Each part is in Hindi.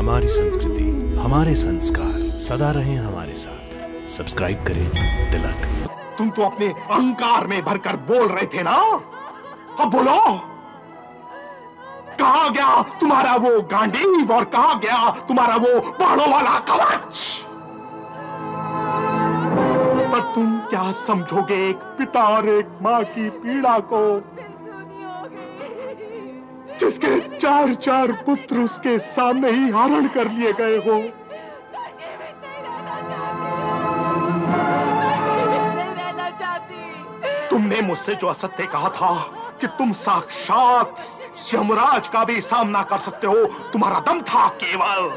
हमारी संस्कृति, हमारे संस्कार सदा रहें हमारे साथ। सब्सक्राइब करें तिलक। तुम तो अपने अहंकार में भरकर बोल रहे थे ना, अब बोलो, कहां गया तुम्हारा वो गांडीव और कहां गया तुम्हारा वो पहाड़ों वाला कवच? पर तुम क्या समझोगे एक पिता और एक मां की पीड़ा को, जिसके 4-4 पुत्र उसके सामने ही हरण कर लिए गए हो। तुमने मुझसे जो असत्य कहा था कि तुम साक्षात यमराज का भी सामना कर सकते हो, तुम्हारा दम था केवल।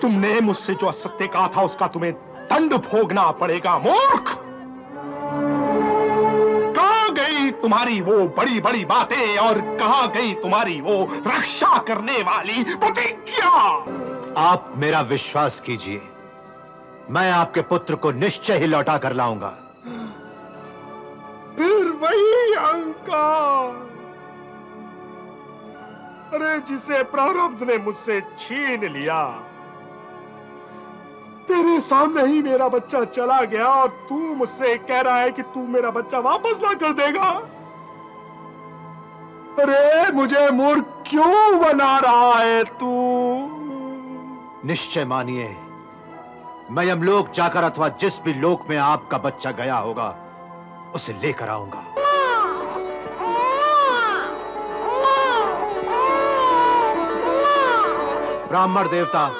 तुमने मुझसे जो असत्य कहा था उसका तुम्हें दंड भोगना पड़ेगा मूर्ख। कहां गई तुम्हारी वो बड़ी बड़ी बातें और कहां गई तुम्हारी वो रक्षा करने वाली प्रतिज्ञा? आप मेरा विश्वास कीजिए, मैं आपके पुत्र को निश्चय ही लौटा कर लाऊंगा। फिर वही अहंकार, अरे जिसे प्रारब्ध ने मुझसे छीन लिया। तेरे सामने ही मेरा बच्चा चला गया और तू मुझसे कह रहा है कि तू मेरा बच्चा वापस ला कर देगा। अरे मुझे मूर्ख क्यों बना रहा है तू? निश्चय मानिए, मैं यमलोक जाकर अथवा जिस भी लोक में आपका बच्चा गया होगा उसे लेकर आऊंगा। ब्राह्मण देवता,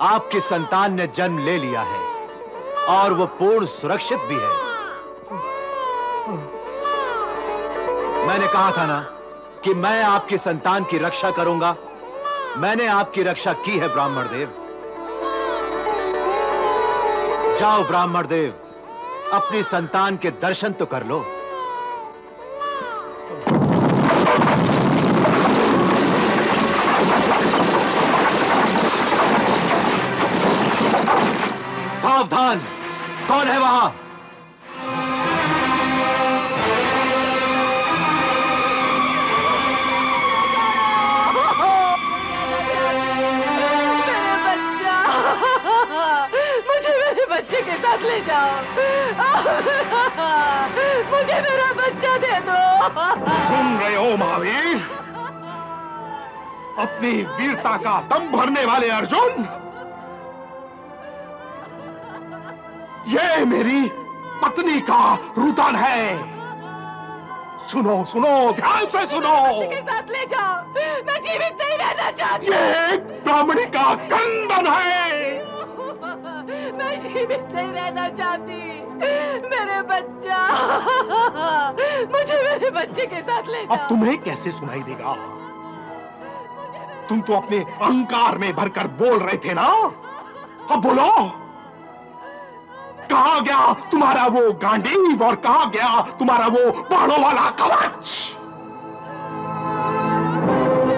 आपकी संतान ने जन्म ले लिया है और वो पूर्ण सुरक्षित भी है। मैंने कहा था ना कि मैं आपकी संतान की रक्षा करूंगा। मैंने आपकी रक्षा की है ब्राह्मण देव। जाओ ब्राह्मण देव, अपनी संतान के दर्शन तो कर लो। सावधान, कौन है वहां? बच्चे के साथ ले जाओ, मुझे मेरा बच्चा दे दो। सुन रहे हो महावीर, अपनी वीरता का दम भरने वाले अर्जुन, ये मेरी पत्नी का रुदन है। सुनो सुनो, ध्यान से सुनो। बच्चे के साथ ले जाओ, मैं जीवित नहीं रहना चाहती। ये एक ब्राह्मणी का क्रंदन है। मैं जीवित नहीं रहना चाहती। मेरे बच्चा, मुझे मेरे बच्चे के साथ ले जाओ। अब तुम्हें कैसे सुनाई देगा? तुम तो अपने अहंकार में भरकर बोल रहे थे ना, अब बोलो, कहां गया तुम्हारा वो गांडीव और कहां गया तुम्हारा वो पहाड़ों वाला कवच?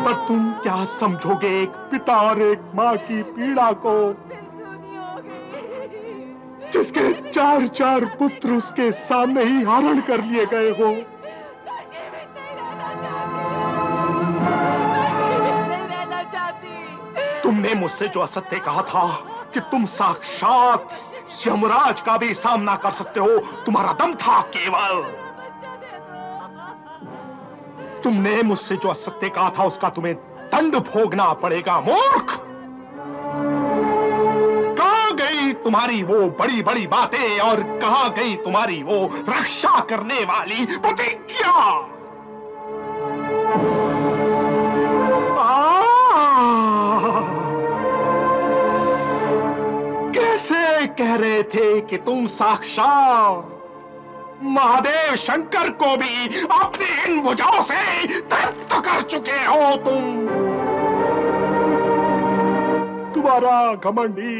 पर तुम क्या समझोगे एक पिता और एक मां की पीड़ा को, जिसके 4-4 पुत्र उसके सामने ही हरण कर लिए गए हो। तुमने मुझसे जो असत्य कहा था कि तुम साक्षात यमराज का भी सामना कर सकते हो, तुम्हारा दम था केवल। तुमने मुझसे जो असत्य कहा था उसका तुम्हें दंड भोगना पड़ेगा मूर्ख। तुम्हारी वो बड़ी बड़ी बातें और कहां गई तुम्हारी वो रक्षा करने वाली प्रतिज्ञा? कैसे कह रहे थे कि तुम साक्षात महादेव शंकर को भी अपनी इन भुजाओं से तृप्त कर चुके हो। तुम्हारा घमंडी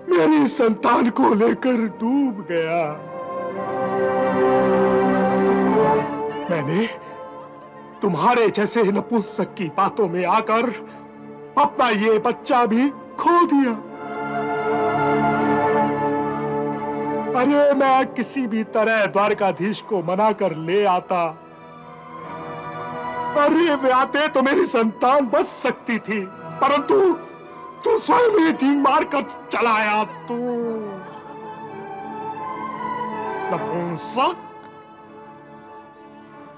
मेरी संतान को लेकर डूब गया। मैंने तुम्हारे जैसे नपुंसक की बातों में आकर अपना ये बच्चा भी खो दिया। अरे मैं किसी भी तरह द्वारकाधीश को मनाकर ले आता, अरे ब्याते तो मेरी संतान बच सकती थी, परंतु तू स्वयं ही ढींग मारकर चलाया। तू नपुंसक,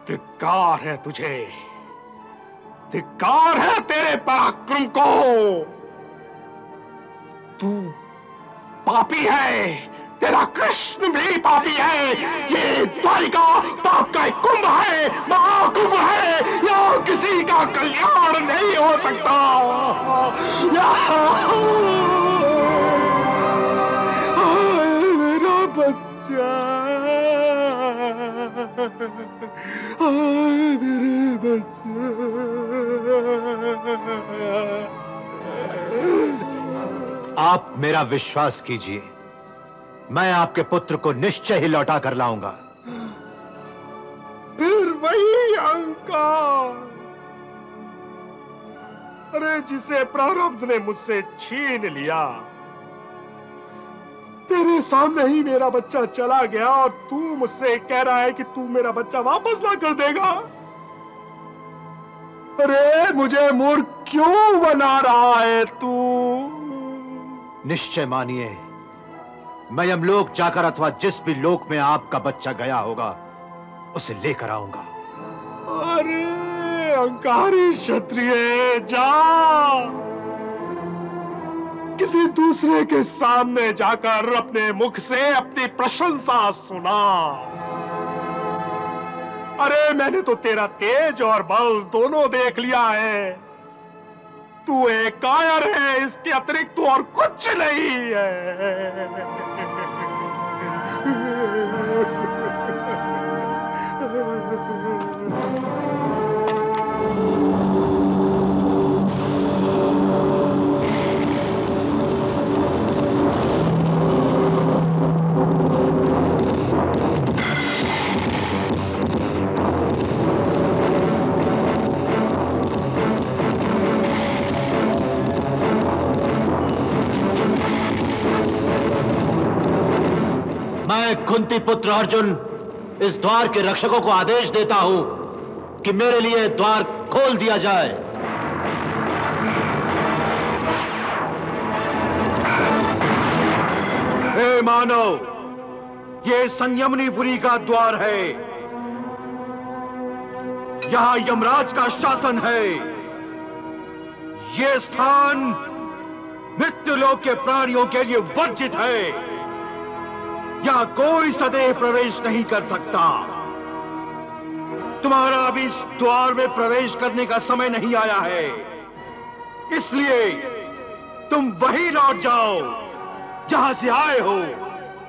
धिक्कार है तुझे, धिक्कार है तेरे पराक्रम को। तू पापी है, तेरा कृष्ण भी पापी है। ये द्वारिका पाप का एक कुंभ है, महाकुंभ है। यहाँ किसी का कल्याण नहीं हो सकता। मेरा बच्चा, मेरे बच्चा। आप मेरा विश्वास कीजिए, मैं आपके पुत्र को निश्चय ही लौटा कर लाऊंगा। फिर वही अहंकार, अरे जिसे प्रारब्ध ने मुझसे छीन लिया। तेरे सामने ही मेरा बच्चा चला गया और तू मुझसे कह रहा है कि तू मेरा बच्चा वापस ला कर देगा। अरे मुझे मूर्ख क्यों बना रहा है तू? निश्चय मानिए, मैं यमलोक जाकर अथवा जिस भी लोक में आपका बच्चा गया होगा उसे लेकर आऊंगा। अरे अहंकारी क्षत्रिय, जा किसी दूसरे के सामने जाकर अपने मुख से अपनी प्रशंसा सुना। अरे मैंने तो तेरा तेज और बल दोनों देख लिया है। तू एक कायर है, इसके अतिरिक्त तू और कुछ नहीं है। मैं कुंती पुत्र अर्जुन इस द्वार के रक्षकों को आदेश देता हूं कि मेरे लिए द्वार खोल दिया जाए। हे मानव, ये संयमनीपुरी का द्वार है। यहां यमराज का शासन है। ये स्थान मृत्युलोक के प्राणियों के लिए वर्जित है। यहां कोई सदैव प्रवेश नहीं कर सकता। तुम्हारा अभी इस द्वार में प्रवेश करने का समय नहीं आया है, इसलिए तुम वहीं लौट जाओ जहां से आए हो।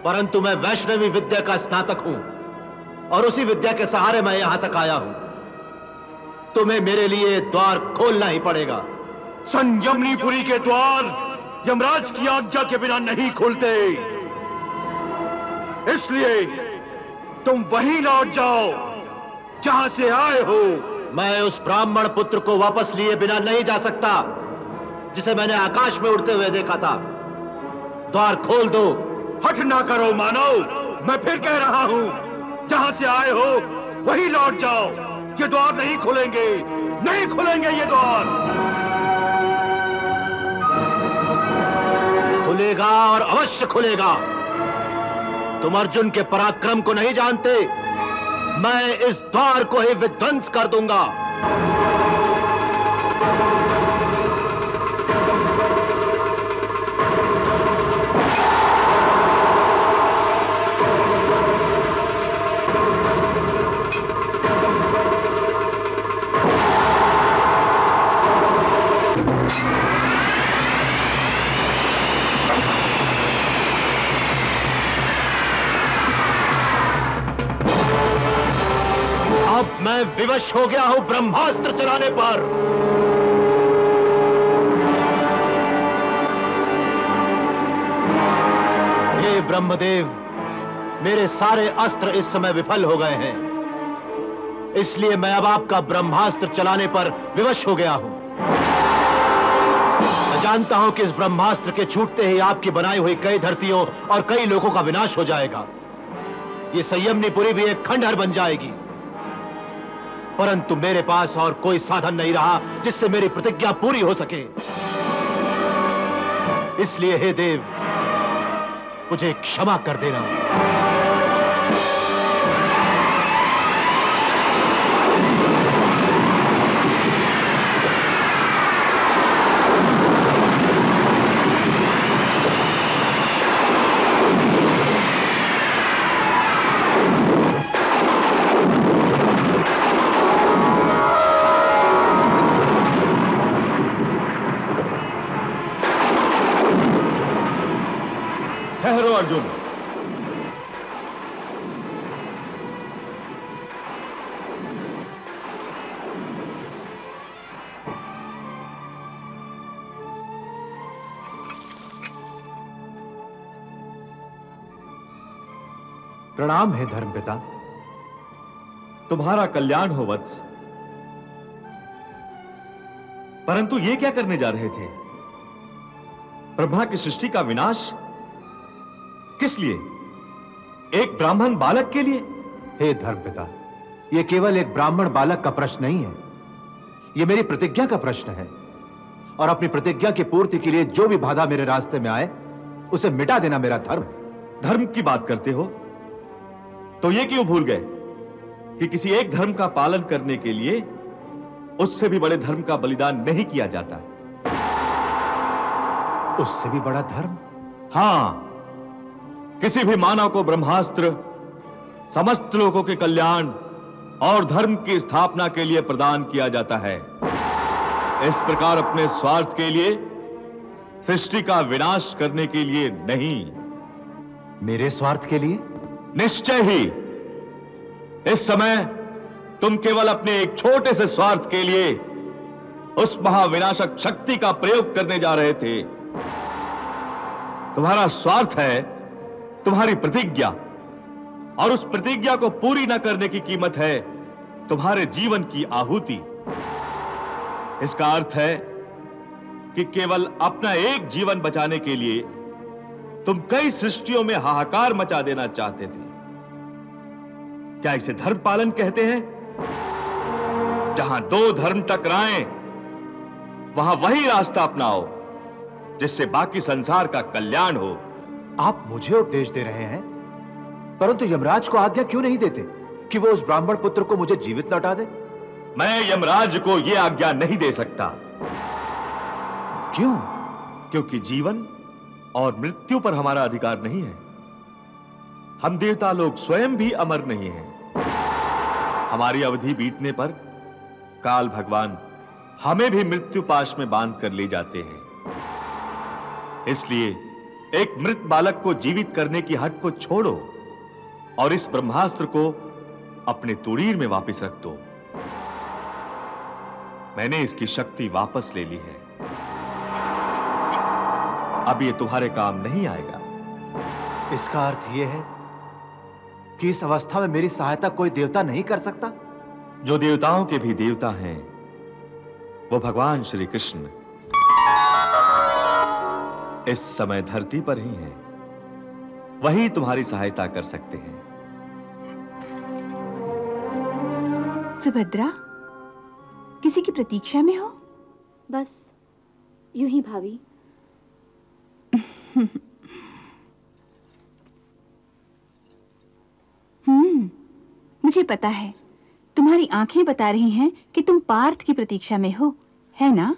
परंतु मैं वैष्णवी विद्या का स्नातक हूं और उसी विद्या के सहारे मैं यहां तक आया हूं। तुम्हें मेरे लिए द्वार खोलना ही पड़ेगा। संयमनीपुरी के द्वार यमराज की आज्ञा के बिना नहीं खुलते, इसलिए तुम वहीं लौट जाओ जहां से आए हो। मैं उस ब्राह्मण पुत्र को वापस लिए बिना नहीं जा सकता जिसे मैंने आकाश में उड़ते हुए देखा था। द्वार खोल दो। हठ ना करो मानव, मैं फिर कह रहा हूं, जहां से आए हो वहीं लौट जाओ। ये द्वार नहीं खुलेंगे, नहीं खुलेंगे ये द्वार। खुलेगा और अवश्य खुलेगा। तुम अर्जुन के पराक्रम को नहीं जानते। मैं इस द्वार को ही विध्वंस कर दूंगा। मैं विवश हो गया हूं ब्रह्मास्त्र चलाने पर। हे ब्रह्मदेव, मेरे सारे अस्त्र इस समय विफल हो गए हैं, इसलिए मैं अब आपका ब्रह्मास्त्र चलाने पर विवश हो गया हूं। मैं जानता हूं कि इस ब्रह्मास्त्र के छूटते ही आपकी बनाई हुई कई धरतियों और कई लोगों का विनाश हो जाएगा। ये संयमनीपुरी भी एक खंडहर बन जाएगी। परंतु मेरे पास और कोई साधन नहीं रहा जिससे मेरी प्रतिज्ञा पूरी हो सके। इसलिए हे देव, मुझे क्षमा कर देना। ठहरो अर्जुन। प्रणाम है धर्मपिता। तुम्हारा कल्याण हो वत्स। परंतु ये क्या करने जा रहे थे? ब्रह्मा की सृष्टि का विनाश किस लिए? एक ब्राह्मण बालक के लिए? हे धर्मपिता, यह केवल एक ब्राह्मण बालक का प्रश्न नहीं है, यह मेरी प्रतिज्ञा का प्रश्न है। और अपनी प्रतिज्ञा की पूर्ति के लिए जो भी बाधा मेरे रास्ते में आए, उसे मिटा देना मेरा धर्म। धर्म की बात करते हो तो यह क्यों भूल गए कि किसी एक धर्म का पालन करने के लिए उससे भी बड़े धर्म का बलिदान नहीं किया जाता? उससे भी बड़ा धर्म? हां, किसी भी मानव को ब्रह्मास्त्र समस्त लोगों के कल्याण और धर्म की स्थापना के लिए प्रदान किया जाता है। इस प्रकार अपने स्वार्थ के लिए, सृष्टि का विनाश करने के लिए नहीं। मेरे स्वार्थ के लिए? निश्चय ही। इस समय तुम केवल अपने एक छोटे से स्वार्थ के लिए उस महाविनाशक शक्ति का प्रयोग करने जा रहे थे। तुम्हारा स्वार्थ है तुम्हारी प्रतिज्ञा, और उस प्रतिज्ञा को पूरी न करने की कीमत है तुम्हारे जीवन की आहुति। इसका अर्थ है कि केवल अपना एक जीवन बचाने के लिए तुम कई सृष्टियों में हाहाकार मचा देना चाहते थे। क्या इसे धर्म पालन कहते हैं? जहां दो धर्म टकराएं, वहां वही रास्ता अपनाओ जिससे बाकी संसार का कल्याण हो। आप मुझे उपदेश दे रहे हैं, परंतु यमराज को आज्ञा क्यों नहीं देते कि वो उस ब्राह्मण पुत्र को मुझे जीवित लौटा दे? मैं यमराज को यह आज्ञा नहीं दे सकता। क्यों? क्योंकि जीवन और मृत्यु पर हमारा अधिकार नहीं है। हम देवता लोग स्वयं भी अमर नहीं हैं। हमारी अवधि बीतने पर काल भगवान हमें भी मृत्यु पाश में बांध कर ले जाते हैं। इसलिए एक मृत बालक को जीवित करने की हट को छोड़ो और इस ब्रह्मास्त्र को अपने तुड़ीर में वापस रख दो। मैंने इसकी शक्ति वापस ले ली है। अब ये तुम्हारे काम नहीं आएगा। इसका अर्थ यह है कि इस अवस्था में मेरी सहायता कोई देवता नहीं कर सकता? जो देवताओं के भी देवता हैं वो भगवान श्री कृष्ण इस समय धरती पर ही हैं। वही तुम्हारी सहायता कर सकते हैं। सुभद्रा, किसी की प्रतीक्षा में हो? बस यूं ही भाभी। मुझे पता है, तुम्हारी आंखें बता रही हैं कि तुम पार्थ की प्रतीक्षा में हो, है ना?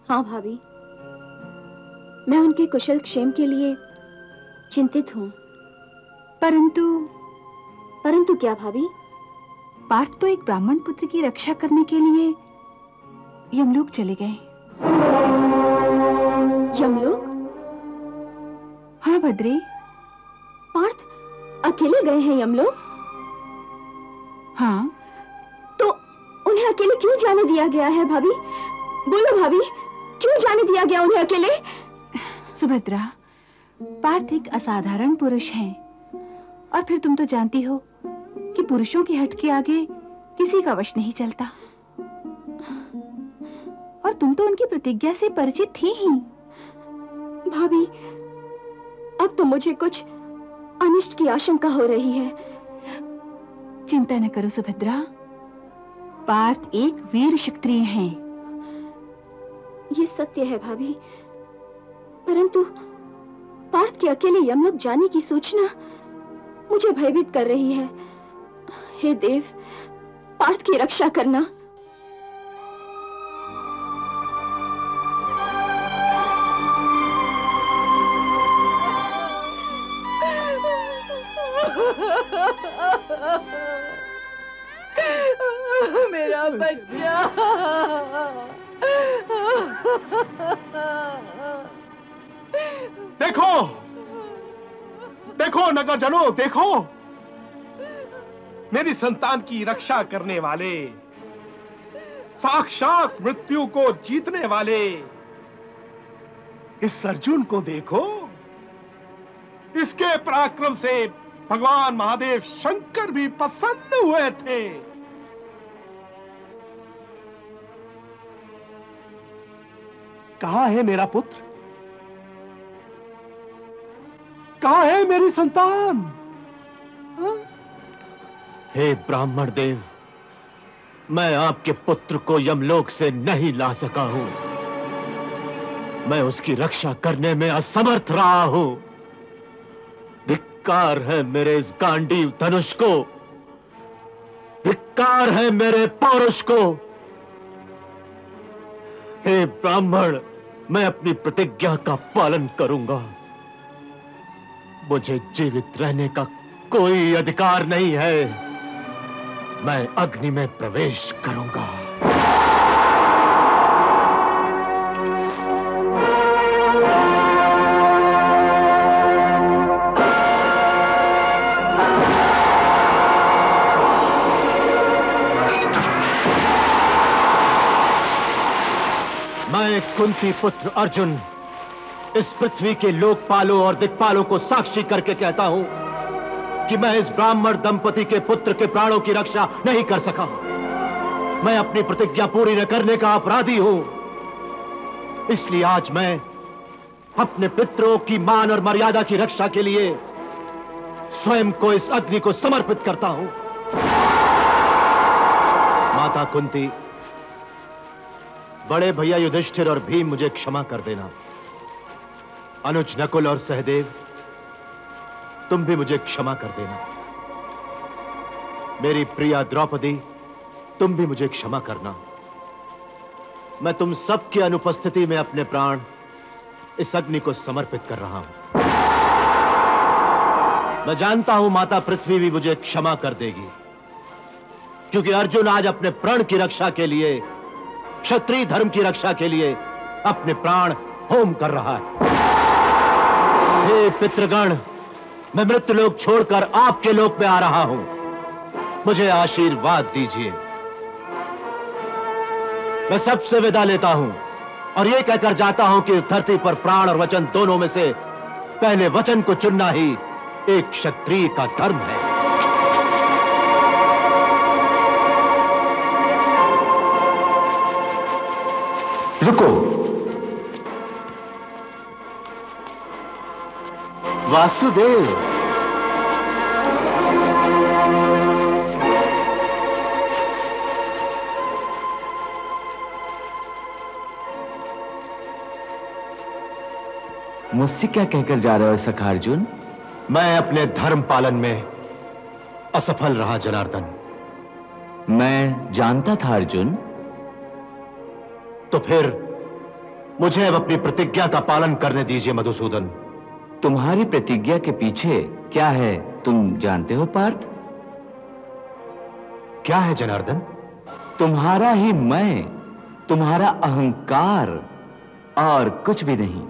हाँ भाभी, मैं उनके कुशल क्षेम के लिए चिंतित हूँ। परंतु क्या भाभी? पार्थ तो एक ब्राह्मण पुत्र की रक्षा करने के लिए यमलोक चले गए। यमलोक? हाँ भद्रे। पार्थ अकेले गए हैं यमलोक? हाँ। तो उन्हें अकेले क्यों जाने दिया गया है भाभी? बोलो भाभी, क्यों जाने दिया गया उन्हें अकेले? सुभद्रा, पार्थ एक असाधारण पुरुष हैं, और फिर तुम तो जानती हो कि पुरुषों की हट के आगे किसी का वश नहीं चलता। और तुम तो उनकी प्रतिज्ञा से परिचित थी ही। भाभी, अब तो मुझे कुछ अनिष्ट की आशंका हो रही है। चिंता न करो सुभद्रा, पार्थ एक वीर क्षत्रिय हैं। ये सत्य है भाभी, परंतु पार्थ के अकेले यमलोक जाने की सूचना मुझे भयभीत कर रही है। हे देव, पार्थ की रक्षा करना। मेरा बच्चा। देखो देखो नगरजनों, देखो मेरी संतान की रक्षा करने वाले, साक्षात मृत्यु को जीतने वाले इस अर्जुन को देखो। इसके पराक्रम से भगवान महादेव शंकर भी प्रसन्न हुए थे। कहां है मेरा पुत्र? कहां है मेरी संतान? हे ब्राह्मण देव, मैं आपके पुत्र को यमलोक से नहीं ला सका हूं। मैं उसकी रक्षा करने में असमर्थ रहा हूं। धिक्कार है मेरे इस गांडीव धनुष को, धिक्कार है मेरे पौरुष को। हे ब्राह्मण, मैं अपनी प्रतिज्ञा का पालन करूंगा। मुझे जीवित रहने का कोई अधिकार नहीं है। मैं अग्नि में प्रवेश करूंगा। मैं कुंती पुत्र अर्जुन इस पृथ्वी के लोकपालों और दिक्पालों को साक्षी करके कहता हूं कि मैं इस ब्राह्मण दंपति के पुत्र के प्राणों की रक्षा नहीं कर सका। मैं अपनी प्रतिज्ञा पूरी न करने का अपराधी हूं। इसलिए आज मैं अपने पितरों की मान और मर्यादा की रक्षा के लिए स्वयं को इस अग्नि को समर्पित करता हूं। माता कुंती, बड़े भैया युधिष्ठिर और भीम मुझे क्षमा कर देना। अनुज नकुल और सहदेव, तुम भी मुझे क्षमा कर देना। मेरी प्रिया द्रौपदी, तुम भी मुझे क्षमा करना। मैं तुम सबकी अनुपस्थिति में अपने प्राण इस अग्नि को समर्पित कर रहा हूं। मैं जानता हूं माता पृथ्वी भी मुझे क्षमा कर देगी, क्योंकि अर्जुन आज अपने प्राण की रक्षा के लिए, क्षत्रिय धर्म की रक्षा के लिए अपने प्राण होम कर रहा है। हे पितृगण, मैं मृत्युलोक छोड़कर आपके लोक में आ रहा हूं। मुझे आशीर्वाद दीजिए। मैं सबसे विदा लेता हूं और यह कहकर जाता हूं कि इस धरती पर प्राण और वचन दोनों में से पहले वचन को चुनना ही एक क्षत्रिय का धर्म है। रुको, वासुदेव, मुझसे क्या कहकर जा रहे हो सखा अर्जुन? मैं अपने धर्म पालन में असफल रहा जनार्दन। मैं जानता था अर्जुन। तो फिर मुझे अब अपनी प्रतिज्ञा का पालन करने दीजिए मधुसूदन। तुम्हारी प्रतिज्ञा के पीछे क्या है तुम जानते हो पार्थ? क्या है जनार्दन? तुम्हारा ही मैं, तुम्हारा अहंकार, और कुछ भी नहीं।